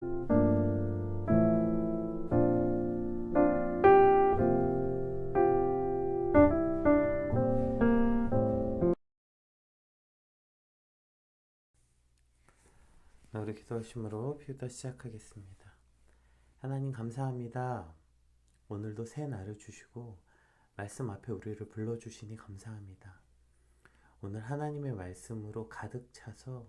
우리 기도하심으로 피우다 시작하겠습니다. 하나님 감사합니다. 오늘도 새 날을 주시고 말씀 앞에 우리를 불러주시니 감사합니다. 오늘 하나님의 말씀으로 가득 차서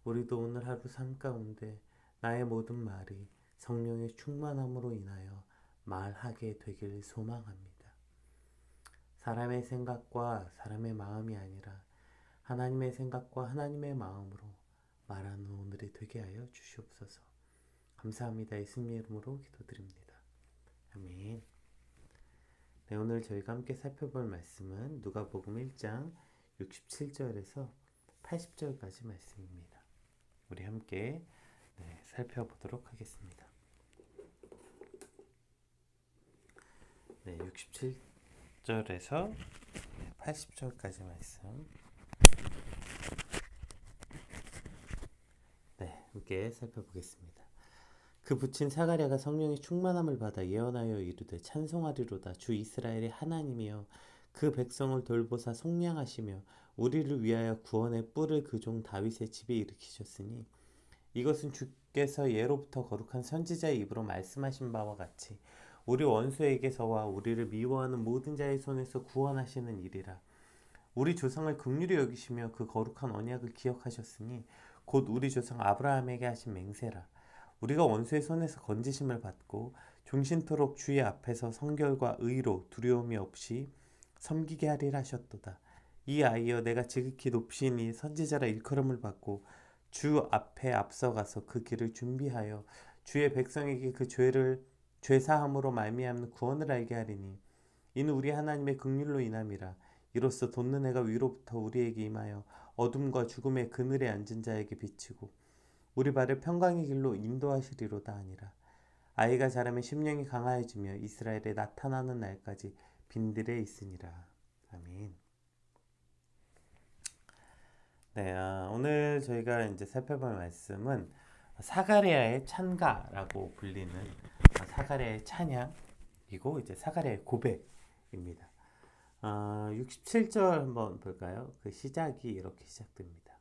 우리도 오늘 하루 삶 가운데 나의 모든 말이 성령의 충만함으로 인하여 말하게 되길 소망합니다. 사람의 생각과 사람의 마음이 아니라 하나님의 생각과 하나님의 마음으로 말하는 오늘이 되게 하여 주시옵소서. 감사합니다. 예수님의 이름으로 기도드립니다. 아멘. 네, 오늘 저희가 함께 살펴볼 말씀은 누가복음 1장 67절에서 80절까지 말씀입니다. 우리 함께 살펴보도록 하겠습니다. 네, 67절에서 80절까지 말씀 함께 살펴보겠습니다. 그 부친 사가랴가 성령의 충만함을 받아 예언하여 이르되 찬송하리로다. 주 이스라엘의 하나님이여 그 백성을 돌보사 속량하시며 우리를 위하여 구원의 뿔을 그 종 다윗의 집에 일으키셨으니 이것은 주께서 예로부터 거룩한 선지자의 입으로 말씀하신 바와 같이 우리 원수에게서와 우리를 미워하는 모든 자의 손에서 구원하시는 일이라. 우리 조상을 긍휼히 여기시며 그 거룩한 언약을 기억하셨으니 곧 우리 조상 아브라함에게 하신 맹세라. 우리가 원수의 손에서 건지심을 받고 종신토록 주의 앞에서 성결과 의로 두려움이 없이 섬기게 하리라 하셨도다. 이 아이여 내가 지극히 높이니 선지자라 일컬음을 받고 주 앞에 앞서가서 그 길을 준비하여 주의 백성에게 그 죄 사함으로 말미암는 구원을 알게 하리니 이는 우리 하나님의 긍휼로 인함이라. 이로써 돋는 해가 위로부터 우리에게 임하여 어둠과 죽음의 그늘에 앉은 자에게 비치고 우리 발을 평강의 길로 인도하시리로다 하니라. 아이가 자라면 심령이 강하여지며 이스라엘에 나타나는 날까지 빈들에 있으니라. 아멘. 네, 오늘 저희가 이제 살펴볼 말씀은 사가랴의 찬가라고 불리는 사가랴의 찬양이고 이제 사가랴의 고백입니다. 67절 한번 볼까요? 그 시작이 이렇게 시작됩니다.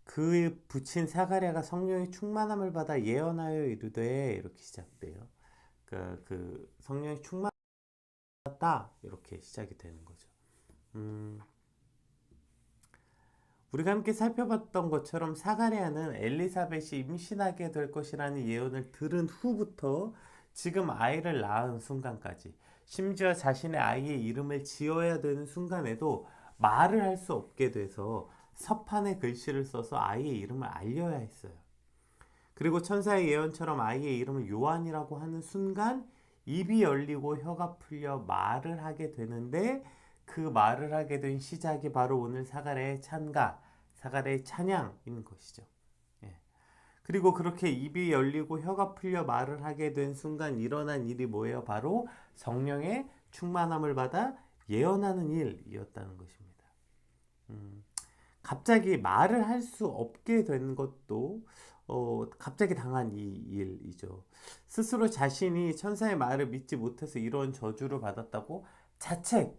그 부친 사가랴가 성령의 충만함을 받아 예언하여 이르되 이렇게 시작돼요. 그 성령의 충만하다 이렇게 시작이 되는 거죠. 우리가 함께 살펴봤던 것처럼 사가랴는 엘리사벳이 임신하게 될 것이라는 예언을 들은 후부터 지금 아이를 낳은 순간까지 심지어 자신의 아이의 이름을 지어야 되는 순간에도 말을 할 수 없게 돼서 서판에 글씨를 써서 아이의 이름을 알려야 했어요. 그리고 천사의 예언처럼 아이의 이름을 요한이라고 하는 순간 입이 열리고 혀가 풀려 말을 하게 되는데 그 말을 하게 된 시작이 바로 오늘 사가랴의 찬가, 사가랴의 찬양인 것이죠. 그리고 그렇게 입이 열리고 혀가 풀려 말을 하게 된 순간 일어난 일이 뭐예요? 바로 성령의 충만함을 받아 예언하는 일이었다는 것입니다. 갑자기 말을 할 수 없게 된 것도 갑자기 당한 이 일이죠. 스스로 자신이 천사의 말을 믿지 못해서 이런 저주를 받았다고 자책,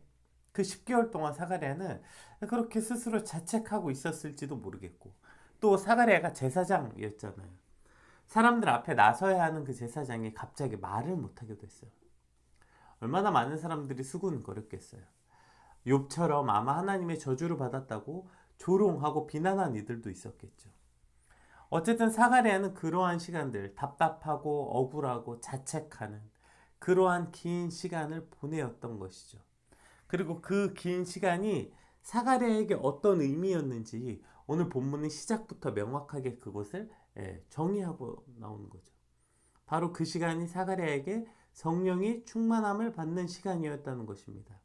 그 10개월 동안 사가랴는 그렇게 스스로 자책하고 있었을지도 모르겠고 또 사가랴가 제사장이었잖아요. 사람들 앞에 나서야 하는 그 제사장이 갑자기 말을 못하게 됐어요. 얼마나 많은 사람들이 수군거렸겠어요. 욥처럼 아마 하나님의 저주를 받았다고 조롱하고 비난한 이들도 있었겠죠. 어쨌든 사가랴는 그러한 시간들, 답답하고 억울하고 자책하는 그러한 긴 시간을 보내었던 것이죠. 그리고 그 긴 시간이 사가랴에게 어떤 의미였는지 오늘 본문의 시작부터 명확하게 그것을 정의하고 나오는 거죠. 바로 그 시간이 사가랴에게 성령이 충만함을 받는 시간이었다는 것입니다.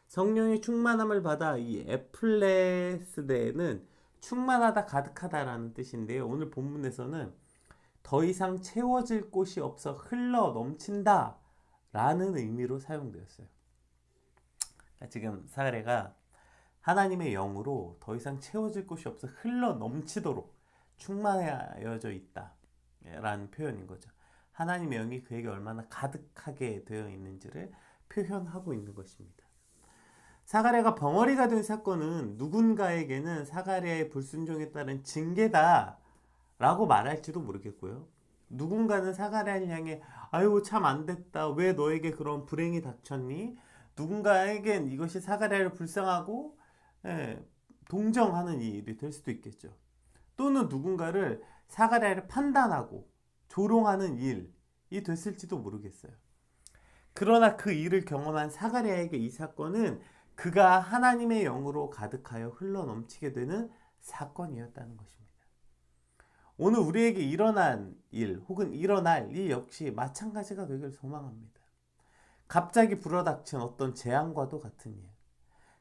성령의 충만함을 받아 이 에플레스데는 충만하다, 가득하다라는 뜻인데요. 오늘 본문에서는 더 이상 채워질 곳이 없어 흘러 넘친다 라는 의미로 사용되었어요. 지금 사가랴가 하나님의 영으로 더 이상 채워질 곳이 없어 흘러 넘치도록 충만하여져 있다 라는 표현인 거죠. 하나님의 영이 그에게 얼마나 가득하게 되어 있는지를 표현하고 있는 것입니다. 사가랴가 벙어리가 된 사건은 누군가에게는 사가랴의 불순종에 따른 징계다 라고 말할지도 모르겠고요. 누군가는 사가랴를 향해 아유 참 안됐다, 왜 너에게 그런 불행이 닥쳤니? 누군가에겐 이것이 사가랴를 불쌍하고 동정하는 일이 될 수도 있겠죠. 또는 누군가를 사가랴를 판단하고 조롱하는 일이 됐을지도 모르겠어요. 그러나 그 일을 경험한 사가랴에게 이 사건은 그가 하나님의 영으로 가득하여 흘러넘치게 되는 사건이었다는 것입니다. 오늘 우리에게 일어난 일 혹은 일어날 일 역시 마찬가지가 되길 소망합니다. 갑자기 불어닥친 어떤 재앙과도 같은 일,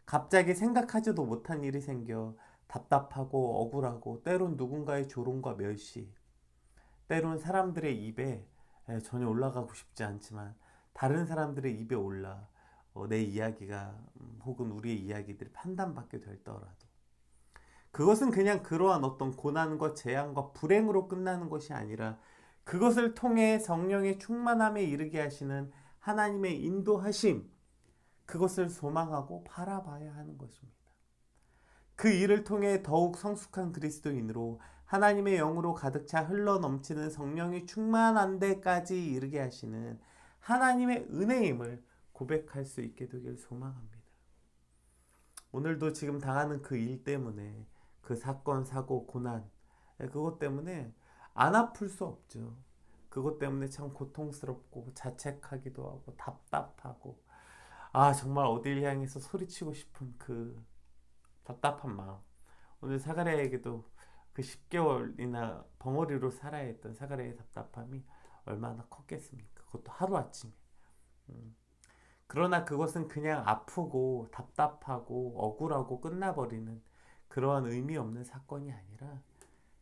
갑자기 생각하지도 못한 일이 생겨 답답하고 억울하고 때론 누군가의 조롱과 멸시, 때론 사람들의 입에 전혀 올라가고 싶지 않지만 다른 사람들의 입에 올라 내 이야기가 혹은 우리의 이야기들이 판단받게 될더라도 그것은 그냥 그러한 어떤 고난과 재앙과 불행으로 끝나는 것이 아니라 그것을 통해 성령의 충만함에 이르게 하시는 하나님의 인도하심, 그것을 소망하고 바라봐야 하는 것입니다. 그 일을 통해 더욱 성숙한 그리스도인으로 하나님의 영으로 가득 차 흘러넘치는 성령이 충만한 데까지 이르게 하시는 하나님의 은혜임을 고백할 수 있게 되길 소망합니다. 오늘도 지금 당하는 그 일 때문에, 그 사건, 사고, 고난, 그것 때문에 안 아플 수 없죠. 그것 때문에 참 고통스럽고 자책하기도 하고 답답하고 정말 어딜 향해서 소리치고 싶은 그 답답한 마음. 오늘 사가랴에게도 그 10개월이나 벙어리로 살아야 했던 사가랴의 답답함이 얼마나 컸겠습니까? 그것도 하루아침에. 그러나 그것은 그냥 아프고 답답하고 억울하고 끝나버리는 그러한 의미 없는 사건이 아니라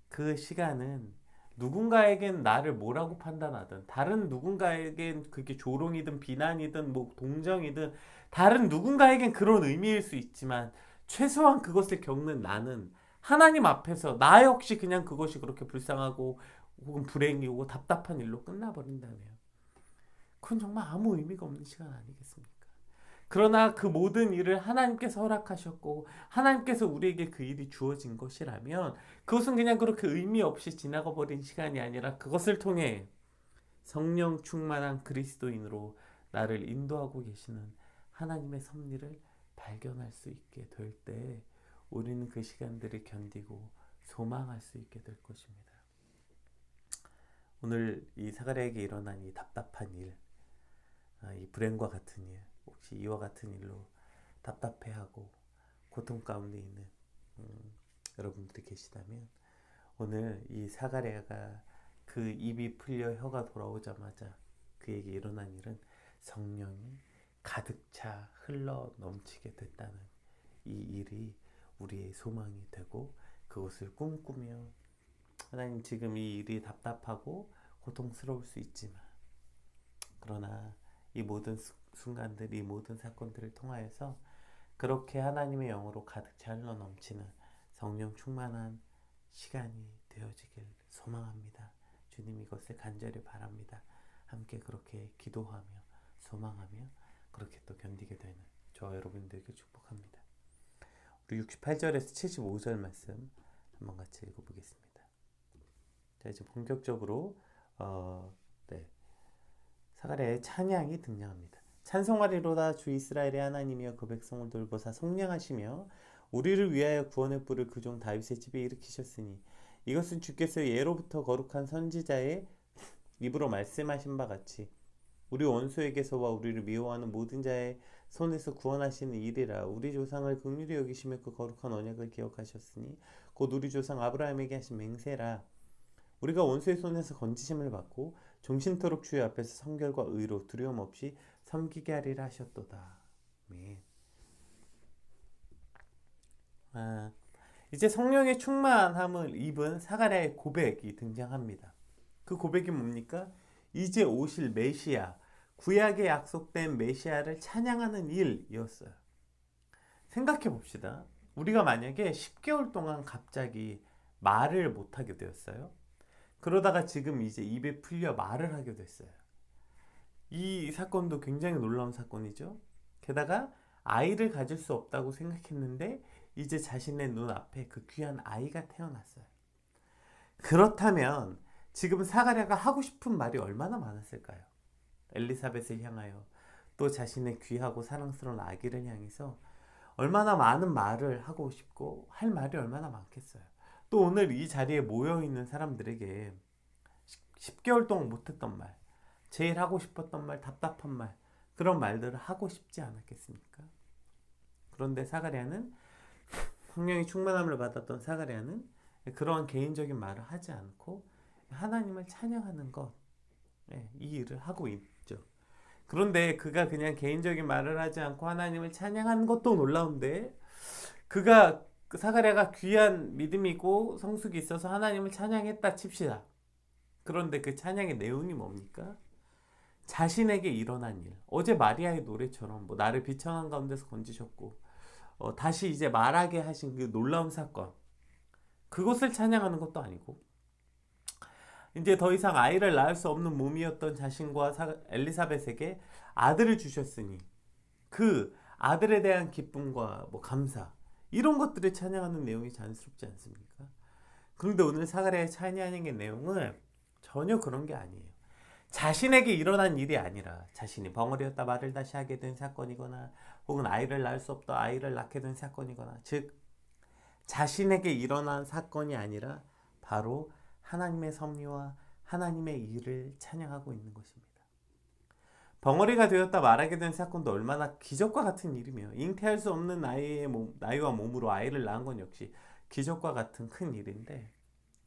그 시간은 누군가에겐 나를 뭐라고 판단하든, 다른 누군가에겐 그게 조롱이든 비난이든 뭐 동정이든 다른 누군가에겐 그런 의미일 수 있지만 최소한 그것을 겪는 나는 하나님 앞에서 나 역시 그냥 그것이 그렇게 불쌍하고 혹은 불행이고 답답한 일로 끝나버린다면 그건 정말 아무 의미가 없는 시간 아니겠습니까? 그러나 그 모든 일을 하나님께서 허락하셨고 하나님께서 우리에게 그 일이 주어진 것이라면 그것은 그냥 그렇게 의미 없이 지나가 버린 시간이 아니라 그것을 통해 성령 충만한 그리스도인으로 나를 인도하고 계시는 하나님의 섭리를 발견할 수 있게 될 때 우리는 그 시간들을 견디고 소망할 수 있게 될 것입니다. 오늘 이 사가랴에게 일어난 이 답답한 일, 이 불행과 같은 일, 혹시 이와 같은 일로 답답해하고 고통 가운데 있는 여러분들이 계시다면 오늘 이 사가랴가 그 입이 풀려 혀가 돌아오자마자 그에게 일어난 일은 성령이 가득 차 흘러 넘치게 됐다는 이 일이 우리의 소망이 되고 그것을 꿈꾸며 하나님 지금 이 일이 답답하고 고통스러울 수 있지만 그러나 이 모든 순간들, 이 모든 사건들을 통하여서 그렇게 하나님의 영으로 가득 차 흘러 넘치는 성령 충만한 시간이 되어지길 소망합니다. 주님 이것을 간절히 바랍니다. 함께 그렇게 기도하며 소망하며 그렇게 또 견디게 되는 저와 여러분들에게 축복합니다. 우리 68절에서 75절 말씀 한번 같이 읽어보겠습니다. 자, 이제 본격적으로 사가랴의 찬양이 등장합니다. 찬송하리로다 주 이스라엘의 하나님이여 그 백성을 돌보사 속량하시며 우리를 위하여 구원의 뿔을 그 종 다윗의 집에 일으키셨으니 이것은 주께서 예로부터 거룩한 선지자의 입으로 말씀하신 바 같이 우리 원수에게서와 우리를 미워하는 모든 자의 손에서 구원하시는 일이라. 우리 조상을 긍휼히 여기시며 그 거룩한 언약을 기억하셨으니 곧 우리 조상 아브라함에게 하신 맹세라. 우리가 원수의 손에서 건지심을 받고 종신토록 주의 앞에서 성결과 의로 두려움 없이 섬기게 하리라 하셨도다. 아멘. 이제 성령의 충만함을 입은 사가랴의 고백이 등장합니다. 그 고백이 뭡니까? 이제 오실 메시아, 구약에 약속된 메시아를 찬양하는 일이었어요. 생각해 봅시다. 우리가 만약에 10개월 동안 갑자기 말을 못하게 되었어요. 그러다가 지금 이제 입에 풀려 말을 하게 됐어요. 이 사건도 굉장히 놀라운 사건이죠. 게다가 아이를 가질 수 없다고 생각했는데 이제 자신의 눈앞에 그 귀한 아이가 태어났어요. 그렇다면 지금 사가랴가 하고 싶은 말이 얼마나 많았을까요? 엘리사벳을 향하여, 또 자신의 귀하고 사랑스러운 아기를 향해서 얼마나 많은 말을 하고 싶고 할 말이 얼마나 많겠어요. 또 오늘 이 자리에 모여있는 사람들에게 10개월 동안 못했던 말, 제일 하고 싶었던 말, 답답한 말, 그런 말들을 하고 싶지 않았겠습니까? 그런데 사가랴는, 성령의 충만함을 받았던 사가랴는 그러한 개인적인 말을 하지 않고 하나님을 찬양하는 것, 이 일을 하고 있죠. 그런데 그가 그냥 개인적인 말을 하지 않고 하나님을 찬양하는 것도 놀라운데, 그가, 사가랴가 귀한 믿음이고 성숙이 있어서 하나님을 찬양했다 칩시다. 그런데 그 찬양의 내용이 뭡니까? 자신에게 일어난 일, 어제 마리아의 노래처럼 뭐 나를 비천한 가운데서 건지셨고 다시 이제 말하게 하신 그 놀라운 사건, 그것을 찬양하는 것도 아니고, 이제 더 이상 아이를 낳을 수 없는 몸이었던 자신과 엘리사벳에게 아들을 주셨으니 그 아들에 대한 기쁨과 뭐 감사, 이런 것들을 찬양하는 내용이 자연스럽지 않습니까? 그런데 오늘 사가랴의 찬양의 내용은 전혀 그런 게 아니에요. 자신에게 일어난 일이 아니라 자신이 벙어리였다 말을 다시 하게 된 사건이거나 혹은 아이를 낳을 수 없다 아이를 낳게 된 사건이거나, 즉 자신에게 일어난 사건이 아니라 바로 하나님의 섭리와 하나님의 일을 찬양하고 있는 것입니다. 벙어리가 되었다 말하게 된 사건도 얼마나 기적과 같은 일이며, 잉태할 수 없는 나이와 몸으로 아이를 낳은 건 역시 기적과 같은 큰 일인데,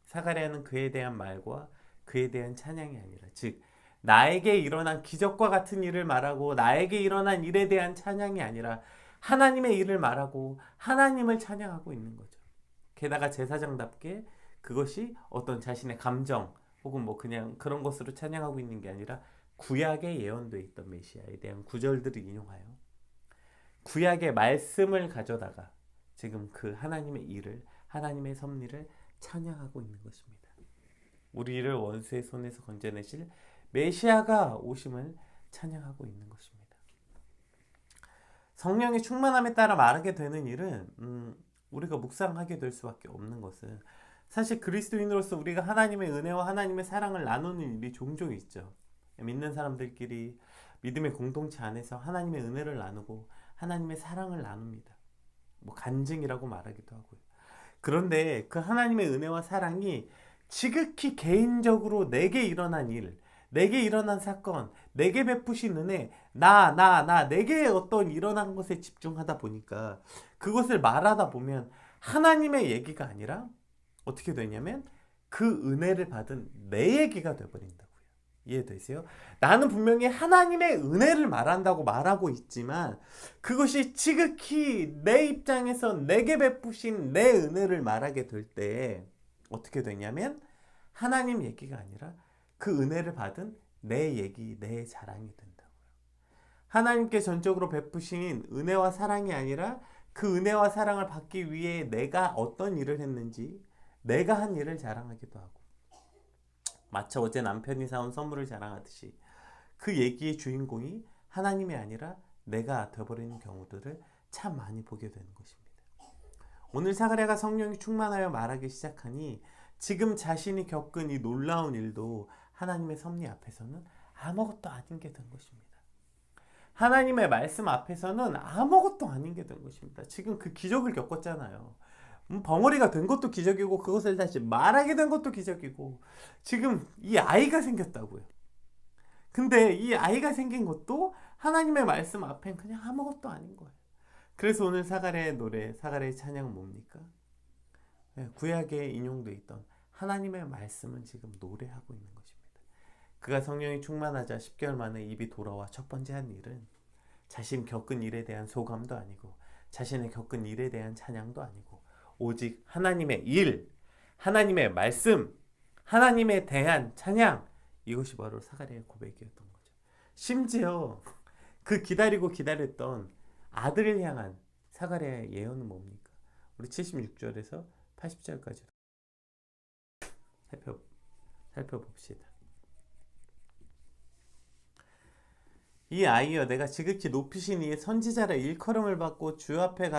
사가랴는 그에 대한 말과 그에 대한 찬양이 아니라, 즉 나에게 일어난 기적과 같은 일을 말하고 나에게 일어난 일에 대한 찬양이 아니라 하나님의 일을 말하고 하나님을 찬양하고 있는 거죠. 게다가 제사장답게 그것이 어떤 자신의 감정 혹은 뭐 그냥 그런 것으로 찬양하고 있는 게 아니라 구약에 예언되어 있던 메시아에 대한 구절들을 인용하여 구약의 말씀을 가져다가 지금 그 하나님의 일을, 하나님의 섭리를 찬양하고 있는 것입니다. 우리를 원수의 손에서 건져내실 메시아가 오심을 찬양하고 있는 것입니다. 성령의 충만함에 따라 말하게 되는 일은 우리가 묵상하게 될 수밖에 없는 것은, 사실 그리스도인으로서 우리가 하나님의 은혜와 하나님의 사랑을 나누는 일이 종종 있죠. 믿는 사람들끼리 믿음의 공동체 안에서 하나님의 은혜를 나누고 하나님의 사랑을 나눕니다. 뭐 간증이라고 말하기도 하고요. 그런데 그 하나님의 은혜와 사랑이 지극히 개인적으로 내게 일어난 일, 내게 일어난 사건, 내게 베푸신 은혜, 내게 어떤 일어난 것에 집중하다 보니까 그것을 말하다 보면 하나님의 얘기가 아니라 어떻게 되냐면 그 은혜를 받은 내 얘기가 되어버린다고요. 이해되세요? 나는 분명히 하나님의 은혜를 말한다고 말하고 있지만 그것이 지극히 내 입장에서 내게 베푸신 내 은혜를 말하게 될 때 어떻게 되냐면 하나님 얘기가 아니라 그 은혜를 받은 내 얘기, 내 자랑이 된다고요. 하나님께 전적으로 베푸신 은혜와 사랑이 아니라 그 은혜와 사랑을 받기 위해 내가 어떤 일을 했는지, 내가 한 일을 자랑하기도 하고, 마치 어제 남편이 사온 선물을 자랑하듯이 그 얘기의 주인공이 하나님이 아니라 내가 되어버리는 경우들을 참 많이 보게 되는 것입니다. 오늘 사가랴가 성령이 충만하여 말하기 시작하니 지금 자신이 겪은 이 놀라운 일도 하나님의 섭리 앞에서는 아무것도 아닌 게 된 것입니다. 하나님의 말씀 앞에서는 아무것도 아닌 게 된 것입니다. 지금 그 기적을 겪었잖아요. 벙어리가 된 것도 기적이고 그것을 다시 말하게 된 것도 기적이고 지금 이 아이가 생겼다고요. 근데 이 아이가 생긴 것도 하나님의 말씀 앞엔 그냥 아무것도 아닌 거예요. 그래서 오늘 사가랴의 노래, 사가랴의 찬양은 뭡니까? 구약에 인용되어 있던 하나님의 말씀은 지금 노래하고 있는 것입니다. 그가 성령이 충만하자 10개월 만에 입이 돌아와 첫 번째 한 일은 자신 겪은 일에 대한 소감도 아니고 자신의 겪은 일에 대한 찬양도 아니고 오직 하나님의 일, 하나님의 말씀, 하나님에 대한 찬양, 이것이 바로 사가랴의 고백이었던 거죠. 심지어 그 기다리고 기다렸던 아들을 향한 사가랴의 예언은 뭡니까? 우리 76절에서 80절까지 살펴, 살펴봅시다. 이 아이여, 내가 지극히 높으신 이의 선지자라 일컬음을 받고 주 앞에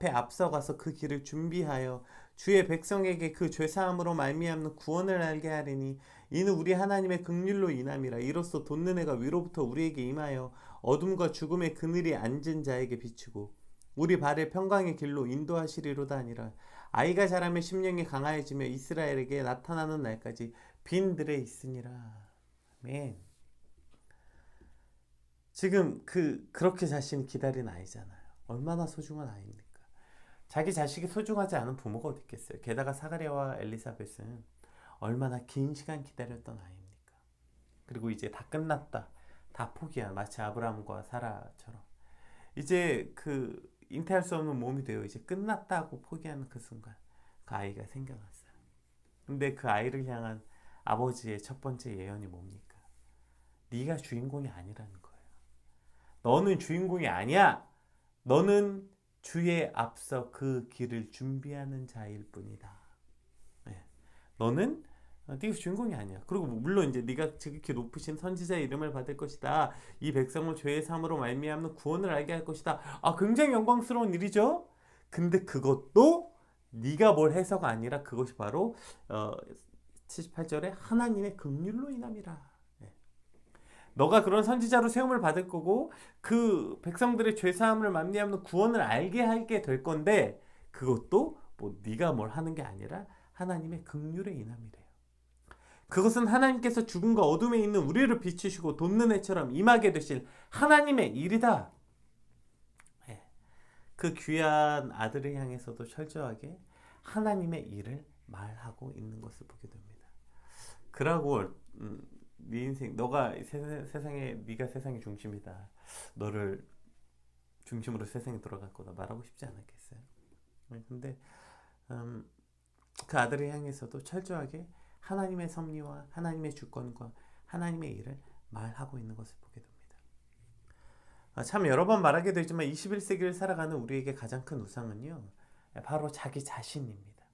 앞서가서 그 길을 준비하여 주의 백성에게 그 죄사함으로 말미암는 구원을 알게 하리니 이는 우리 하나님의 긍휼로 인함이라. 이로써 돋는 해가 위로부터 우리에게 임하여 어둠과 죽음의 그늘이 앉은 자에게 비추고 우리 발을 평강의 길로 인도하시리로다 하니라. 아이가 자라며 심령이 강하여지며 이스라엘에게 나타나는 날까지 빈들에 있으니라. 아멘. 지금 그렇게 자신이 기다린 아이잖아요. 얼마나 소중한 아이입니까? 자기 자식이 소중하지 않은 부모가 어디 있겠어요. 게다가 사가랴와 엘리사벳은 얼마나 긴 시간 기다렸던 아이입니까? 그리고 이제 다 끝났다, 다 포기한, 마치 아브라함과 사라처럼 이제 잉태할 수 없는 몸이 되어 이제 끝났다고 포기하는 그 순간 그 아이가 생겨났어요. 근데 그 아이를 향한 아버지의 첫 번째 예언이 뭡니까? 네가 주인공이 아니라는 거예요. 너는 주인공이 아니야. 너는 주의 앞서 그 길을 준비하는 자일 뿐이다. 네. 너는 네가 주인공이 아니야. 그리고 물론 이제 네가 지극히 높으신 선지자의 이름을 받을 것이다. 이 백성을 죄의 삶으로 말미암는 구원을 알게 할 것이다. 굉장히 영광스러운 일이죠. 근데 그것도 네가 뭘 해서가 아니라 그것이 바로 78절에 하나님의 긍휼로 인함이라. 너가 그런 선지자로 세움을 받을 거고 그 백성들의 죄사함을 말미암는 구원을 알게 하게 될 건데 그것도 뭐 네가 뭘 하는 게 아니라 하나님의 긍휼의 인함이래요. 그것은 하나님께서 죽음과 어둠에 있는 우리를 비추시고 돋는 해처럼 임하게 되실 하나님의 일이다. 그 귀한 아들을 향해서도 철저하게 하나님의 일을 말하고 있는 것을 보게 됩니다. 그러고 네 인생, 너가 네가 세상의 중심이다. 너를 중심으로 세상이 돌아갈 거다 말하고 싶지 않았겠어요? 근데 그 아들을 향해서도 철저하게 하나님의 섭리와 하나님의 주권과 하나님의 일을 말하고 있는 것을 보게 됩니다. 참 여러 번 말하게 되지만 21세기를 살아가는 우리에게 가장 큰 우상은요, 바로 자기 자신입니다.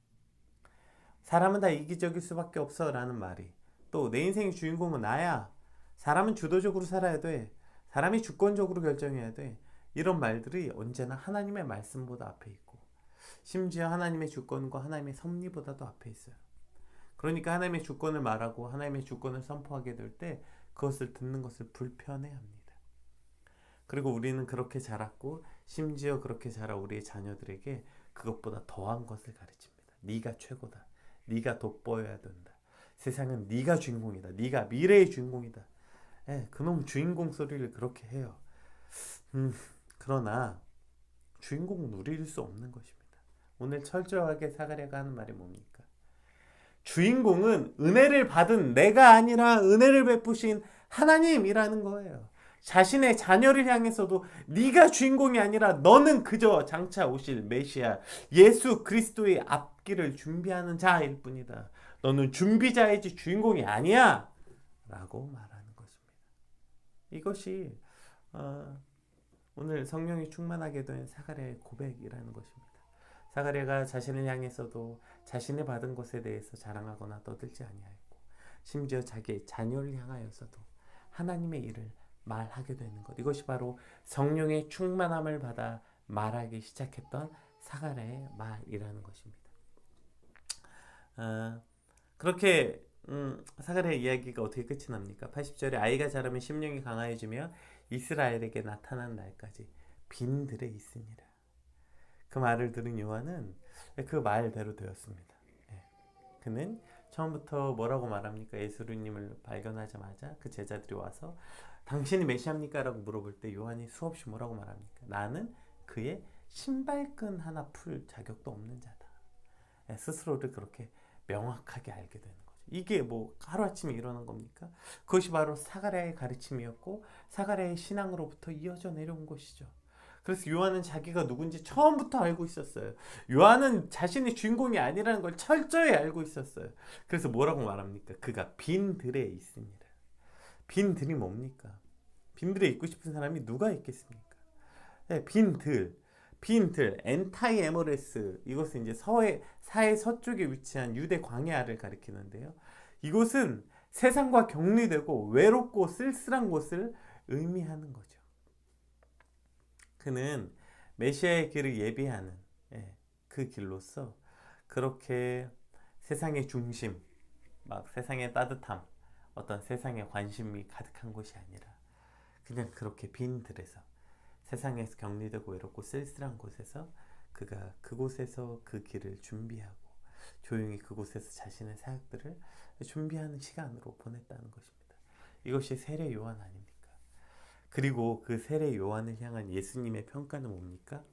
사람은 다 이기적일 수밖에 없어 라는 말이, 또 내 인생의 주인공은 나야, 사람은 주도적으로 살아야 돼, 사람이 주권적으로 결정해야 돼, 이런 말들이 언제나 하나님의 말씀보다 앞에 있고 심지어 하나님의 주권과 하나님의 섭리보다도 앞에 있어요. 그러니까 하나님의 주권을 말하고 하나님의 주권을 선포하게 될 때 그것을 듣는 것을 불편해합니다. 그리고 우리는 그렇게 자랐고 심지어 그렇게 자란 우리의 자녀들에게 그것보다 더한 것을 가르칩니다. 네가 최고다. 네가 돋보여야 된다. 세상은 네가 주인공이다. 네가 미래의 주인공이다. 그놈 주인공 소리를 그렇게 해요. 그러나 주인공은 누릴 수 없는 것입니다. 오늘 철저하게 사가랴가 하는 말이 뭡니까? 주인공은 은혜를 받은 내가 아니라 은혜를 베푸신 하나님이라는 거예요. 자신의 자녀를 향해서도 네가 주인공이 아니라 너는 그저 장차 오실 메시아 예수 그리스도의 앞길을 준비하는 자일 뿐이다. 너는 준비자이지 주인공이 아니야 라고 말하는 것입니다. 이것이 오늘 성령이 충만하게 된 사가랴의 고백이라는 것입니다. 사가랴가 자신을 향해서도 자신이 받은 것에 대해서 자랑하거나 떠들지 아니하였고 심지어 자기의 자녀를 향하여서도 하나님의 일을 말하게 되는 것, 이것이 바로 성령의 충만함을 받아 말하기 시작했던 사가랴의 말이라는 것입니다. 그렇게 사가랴의 이야기가 어떻게 끝이 납니까? 80절에 아이가 자라면 심령이 강하여지며 이스라엘에게 나타난 날까지 빈들에 있으니라. 그 말을 들은 요한은 그 말대로 되었습니다. 그는 처음부터 뭐라고 말합니까? 예수님을 발견하자마자 그 제자들이 와서 당신이 메시아입니까? 라고 물어볼 때 요한이 수없이 뭐라고 말합니까? 나는 그의 신발끈 하나 풀 자격도 없는 자다. 스스로를 그렇게 명확하게 알게 되는 거죠. 이게 뭐 하루아침에 일어난 겁니까? 그것이 바로 사가랴의 가르침이었고 사가랴의 신앙으로부터 이어져 내려온 것이죠. 그래서 요한은 자기가 누군지 처음부터 알고 있었어요. 요한은 자신이 주인공이 아니라는 걸 철저히 알고 있었어요. 그래서 뭐라고 말합니까? 그가 빈들에 있습니다. 빈들이 뭡니까? 빈들에 있고 싶은 사람이 누가 있겠습니까? 빈들. 빈 들, 엔타이 에모레스, 이것은 이제 사해 서쪽에 위치한 유대 광야를 가리키는데요. 이곳은 세상과 격리되고 외롭고 쓸쓸한 곳을 의미하는 거죠. 그는 메시아의 길을 예비하는, 그 길로서 그렇게 세상의 중심, 막 세상의 따뜻함, 어떤 세상의 관심이 가득한 곳이 아니라 그냥 그렇게 빈 들에서, 세상에서 격리되고 외롭고 쓸쓸한 곳에서 그가 그곳에서 그 길을 준비하고 조용히 그곳에서 자신의 사역들을 준비하는 시간으로 보냈다는 것입니다. 이것이 세례 요한 아닙니까? 그리고 그 세례 요한을 향한 예수님의 평가는 뭡니까?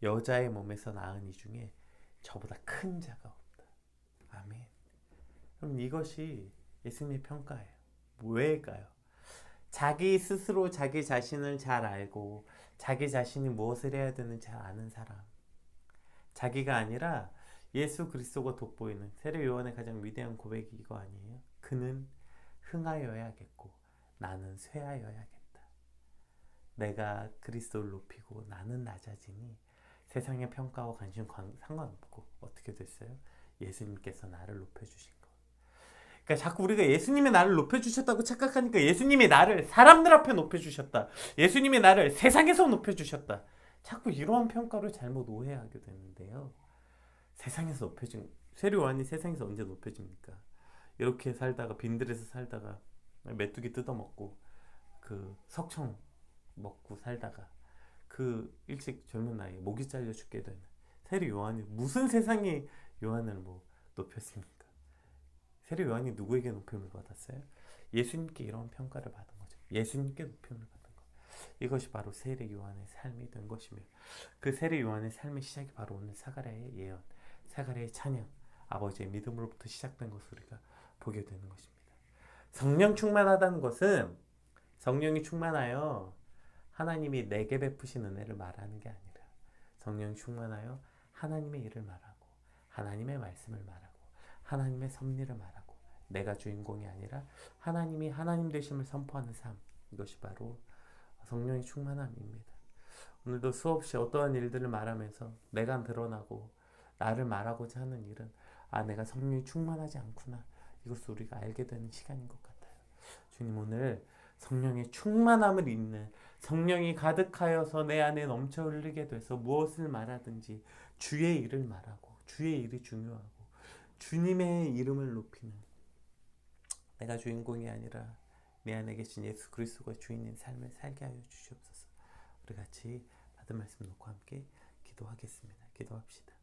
여자의 몸에서 낳은 이 중에 저보다 큰 자가 없다. 아멘. 그럼 이것이 예수님의 평가예요. 왜일까요? 자기 스스로 자기 자신을 잘 알고 자기 자신이 무엇을 해야 되는지 잘 아는 사람, 자기가 아니라 예수 그리스도가 돋보이는 세례 요한의 가장 위대한 고백이 이거 아니에요? 그는 흥하여야겠고 나는 쇠하여야겠다. 내가 그리스도를 높이고 나는 낮아지니 세상의 평가와 관심 상관없고 어떻게 됐어요? 예수님께서 나를 높여주신 거. 그러니까 자꾸 우리가 예수님이 나를 높여주셨다고 착각하니까 예수님이 나를 사람들 앞에 높여주셨다, 예수님이 나를 세상에서 높여주셨다, 자꾸 이러한 평가를 잘못 오해하게 되는데요. 세상에서 높여진, 세례 요한이 세상에서 언제 높여집니까? 이렇게 살다가 빈들에서 살다가 메뚜기 뜯어먹고 그 석청 먹고 살다가 그 일찍 젊은 나이에 목이 잘려 죽게 되는 세례 요한이 무슨 세상이 요한을 뭐 높였습니까? 세례 요한이 누구에게 높임을 받았어요? 예수님께 이런 평가를 받은 거죠. 예수님께 높임을 받은 거. 이것이 바로 세례 요한의 삶이 된 것이며, 그 세례 요한의 삶의 시작이 바로 오늘 사가랴의 예언, 사가랴의 찬양, 아버지의 믿음으로부터 시작된 것을 우리가 보게 되는 것입니다. 성령 충만하다는 것은 성령이 충만하여 하나님이 내게 베푸신 은혜를 말하는 게 아니라 성령이 충만하여 하나님의 일을 말하고 하나님의 말씀을 말하고 하나님의 섭리를 말하고 내가 주인공이 아니라 하나님이 하나님 되심을 선포하는 삶, 이것이 바로 성령의 충만함입니다. 오늘도 수없이 어떠한 일들을 말하면서 내가 드러나고 나를 말하고자 하는 일은 내가 성령이 충만하지 않구나, 이것을 우리가 알게 되는 시간인 것 같아요. 주님, 오늘 성령의 충만함을 잊는, 성령이 가득하여서 내 안에 넘쳐 흐르게 돼서 무엇을 말하든지 주의 일을 말하고 주의 일이 중요하고 주님의 이름을 높이는, 내가 주인공이 아니라 내 안에 계신 예수 그리스도가 주인인 삶을 살게 하여 주시옵소서. 우리 같이 받은 말씀 놓고 함께 기도하겠습니다. 기도합시다.